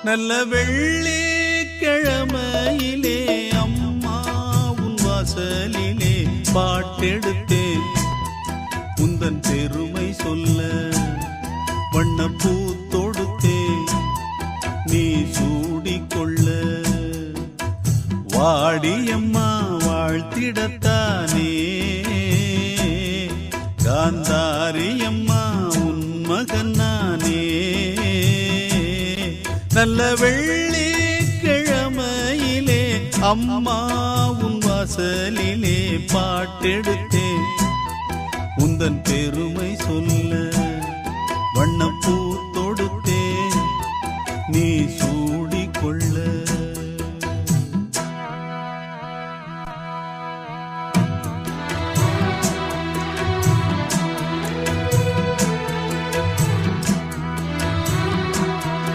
நல்ல வெள்ளிக்கிழமையிலே அம்மா உன் வாசலிலே பாட்டெடுத்தேன் உந்தன் பெருமை சொல்ல வண்ணப்பூ தொடுத்தேன் நீ சூடிக்கொள்ள வாடியம்மா வாழ்த்திடத்தானே காந்தாரியம்மா உன் மகன் நானே நல்ல வெள்ளிக்கிழமையிலே அம்மா உன் வாசலிலே பாட்டெடுத்தேன் உந்தன் பெருமை சொல்ல வண்ணப்பூ தொடுத்தேன் நீ